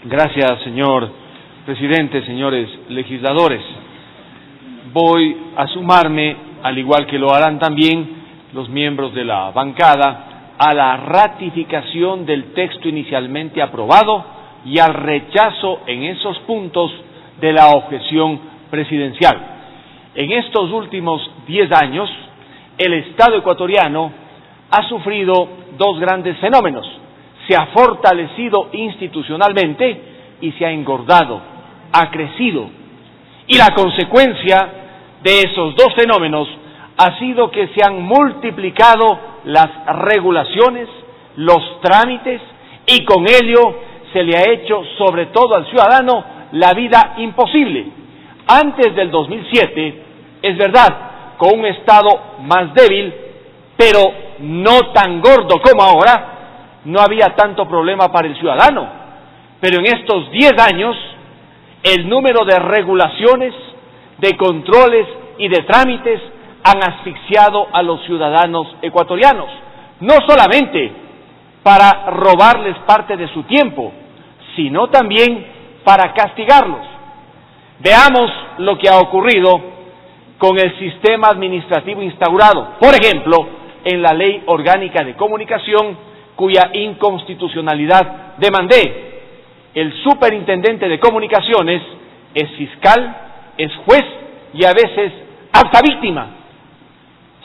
Gracias, señor presidente, señores legisladores. Voy a sumarme, al igual que lo harán también los miembros de la bancada, a la ratificación del texto inicialmente aprobado y al rechazo en esos puntos de la objeción presidencial. En estos últimos 10 años, el Estado ecuatoriano ha sufrido dos grandes fenómenos. Se ha fortalecido institucionalmente y se ha engordado, ha crecido. Y la consecuencia de esos dos fenómenos ha sido que se han multiplicado las regulaciones, los trámites, y con ello se le ha hecho, sobre todo al ciudadano, la vida imposible. Antes del 2007, es verdad, con un Estado más débil, pero no tan gordo como ahora, no había tanto problema para el ciudadano. Pero en estos 10 años, el número de regulaciones, de controles y de trámites han asfixiado a los ciudadanos ecuatorianos, no solamente para robarles parte de su tiempo, sino también para castigarlos. Veamos lo que ha ocurrido con el sistema administrativo instaurado, por ejemplo, en la Ley Orgánica de Comunicación, cuya inconstitucionalidad demandé. El superintendente de comunicaciones es fiscal, es juez y a veces hasta víctima.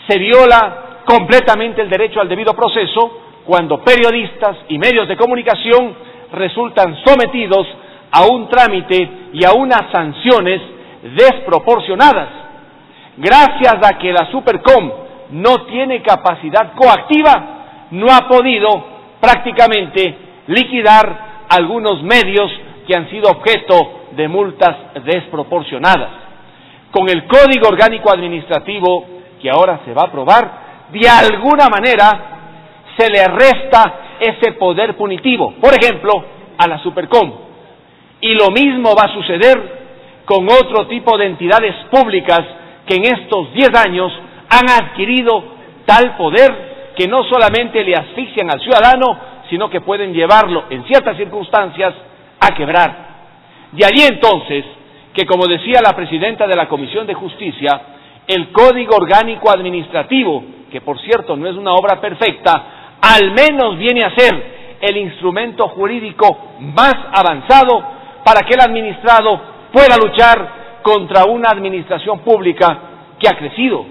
Se viola completamente el derecho al debido proceso cuando periodistas y medios de comunicación resultan sometidos a un trámite y a unas sanciones desproporcionadas. Gracias a que la Supercom no tiene capacidad coactiva, no ha podido prácticamente liquidar algunos medios que han sido objeto de multas desproporcionadas. Con el Código Orgánico Administrativo que ahora se va a aprobar, de alguna manera se le resta ese poder punitivo, por ejemplo, a la Supercom. Y lo mismo va a suceder con otro tipo de entidades públicas que en estos 10 años han adquirido tal poder que no solamente le asfixian al ciudadano, sino que pueden llevarlo en ciertas circunstancias a quebrar. De allí entonces que, como decía la presidenta de la Comisión de Justicia, el Código Orgánico Administrativo, que por cierto no es una obra perfecta, al menos viene a ser el instrumento jurídico más avanzado para que el administrado pueda luchar contra una administración pública que ha crecido.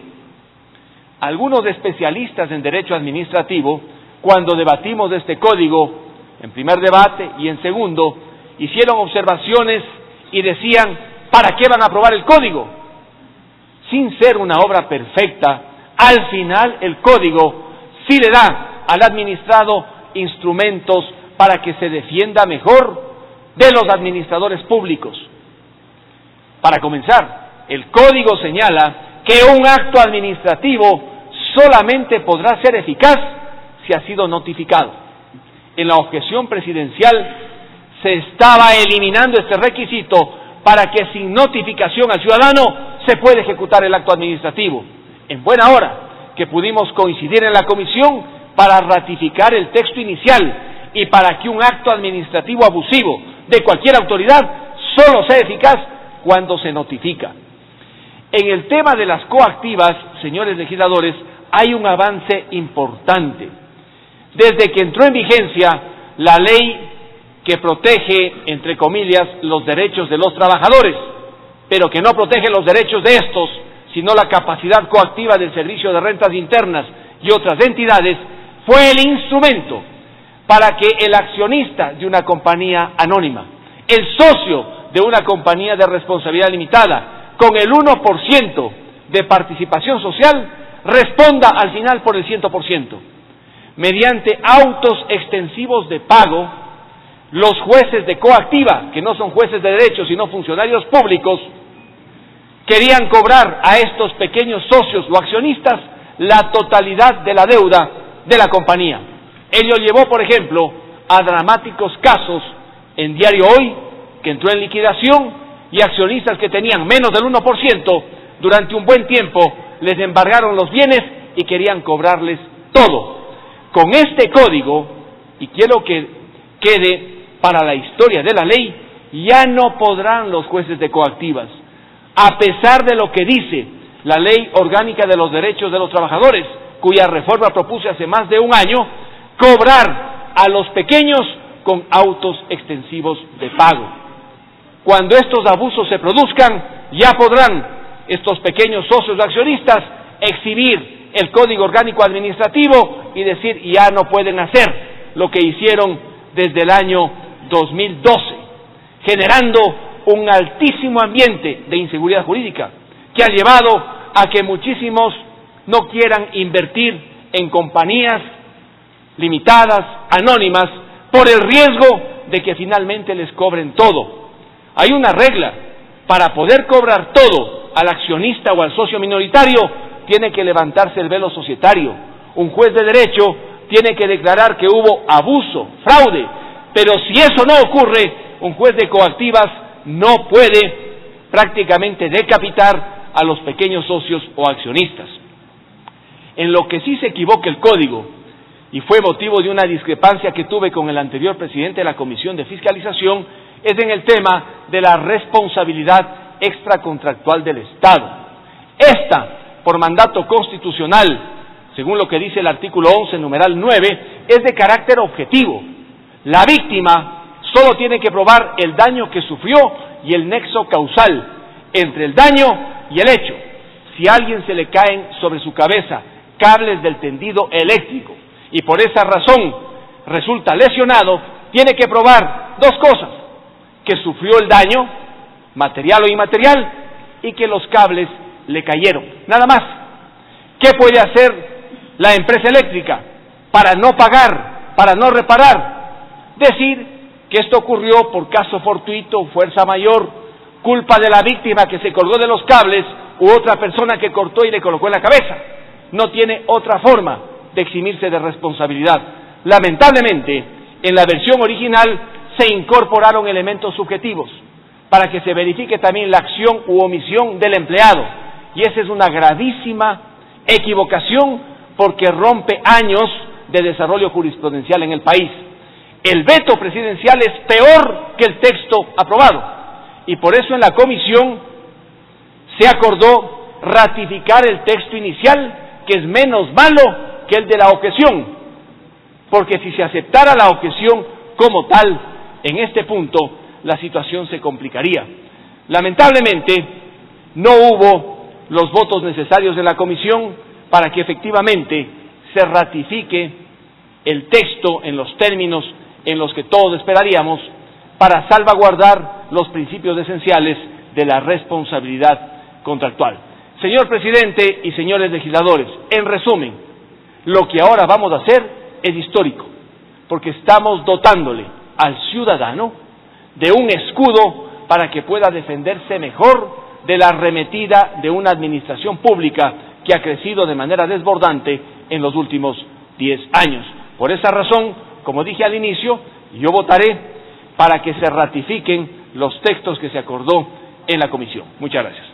Algunos especialistas en derecho administrativo, cuando debatimos de este código, en primer debate y en segundo, hicieron observaciones y decían, ¿para qué van a aprobar el código? Sin ser una obra perfecta, al final el código sí le da al administrado instrumentos para que se defienda mejor de los administradores públicos. Para comenzar, el código señala que un acto administrativo solamente podrá ser eficaz si ha sido notificado. En la objeción presidencial se estaba eliminando este requisito para que sin notificación al ciudadano se pueda ejecutar el acto administrativo. En buena hora que pudimos coincidir en la comisión para ratificar el texto inicial y para que un acto administrativo abusivo de cualquier autoridad solo sea eficaz cuando se notifica. En el tema de las coactivas, señores legisladores, hay un avance importante. Desde que entró en vigencia la ley que protege, entre comillas, los derechos de los trabajadores, pero que no protege los derechos de estos, sino la capacidad coactiva del Servicio de Rentas Internas y otras entidades, fue el instrumento para que el accionista de una compañía anónima, el socio de una compañía de responsabilidad limitada, con el 1% de participación social, responda al final por el 100%. Mediante autos extensivos de pago, los jueces de coactiva, que no son jueces de derecho, sino funcionarios públicos, querían cobrar a estos pequeños socios o accionistas la totalidad de la deuda de la compañía. Ello llevó, por ejemplo, a dramáticos casos en Diario Hoy, que entró en liquidación, y accionistas que tenían menos del 1%, durante un buen tiempo les embargaron los bienes y querían cobrarles todo. Con este código, y quiero que quede para la historia de la ley, ya no podrán los jueces de coactivas, a pesar de lo que dice la Ley Orgánica de los Derechos de los Trabajadores, cuya reforma propuse hace más de un año, cobrar a los pequeños con autos extensivos de pago. Cuando estos abusos se produzcan, ya podrán estos pequeños socios accionistas exhibir el Código Orgánico Administrativo y decir ya no pueden hacer lo que hicieron desde el año 2012, generando un altísimo ambiente de inseguridad jurídica que ha llevado a que muchísimos no quieran invertir en compañías limitadas, anónimas, por el riesgo de que finalmente les cobren todo. Hay una regla: para poder cobrar todo al accionista o al socio minoritario, tiene que levantarse el velo societario. Un juez de derecho tiene que declarar que hubo abuso, fraude, pero si eso no ocurre, un juez de coactivas no puede prácticamente decapitar a los pequeños socios o accionistas. En lo que sí se equivoca el código, y fue motivo de una discrepancia que tuve con el anterior presidente de la Comisión de Fiscalización, es en el tema de la responsabilidad extracontractual del Estado. Esta, por mandato constitucional, según lo que dice el artículo 11, numeral 9, es de carácter objetivo. La víctima solo tiene que probar el daño que sufrió y el nexo causal entre el daño y el hecho. Si a alguien se le caen sobre su cabeza cables del tendido eléctrico y por esa razón resulta lesionado, tiene que probar dos cosas: que sufrió el daño, material o inmaterial, y que los cables le cayeron. Nada más. ¿Qué puede hacer la empresa eléctrica para no pagar, para no reparar? Decir que esto ocurrió por caso fortuito, fuerza mayor, culpa de la víctima que se colgó de los cables u otra persona que cortó y le colocó en la cabeza. No tiene otra forma de eximirse de responsabilidad. Lamentablemente, en la versión original se incorporaron elementos subjetivos para que se verifique también la acción u omisión del empleado, y esa es una gravísima equivocación porque rompe años de desarrollo jurisprudencial en el país. El veto presidencial es peor que el texto aprobado, y por eso en la comisión se acordó ratificar el texto inicial, que es menos malo que el de la objeción, porque si se aceptara la objeción como tal, en este punto la situación se complicaría. Lamentablemente no hubo los votos necesarios de la comisión para que efectivamente se ratifique el texto en los términos en los que todos esperaríamos, para salvaguardar los principios esenciales de la responsabilidad contractual. Señor presidente y señores legisladores, en resumen, lo que ahora vamos a hacer es histórico, porque estamos dotándole al ciudadano de un escudo para que pueda defenderse mejor de la arremetida de una administración pública que ha crecido de manera desbordante en los últimos 10 años. Por esa razón, como dije al inicio, yo votaré para que se ratifiquen los textos que se acordó en la comisión. Muchas gracias.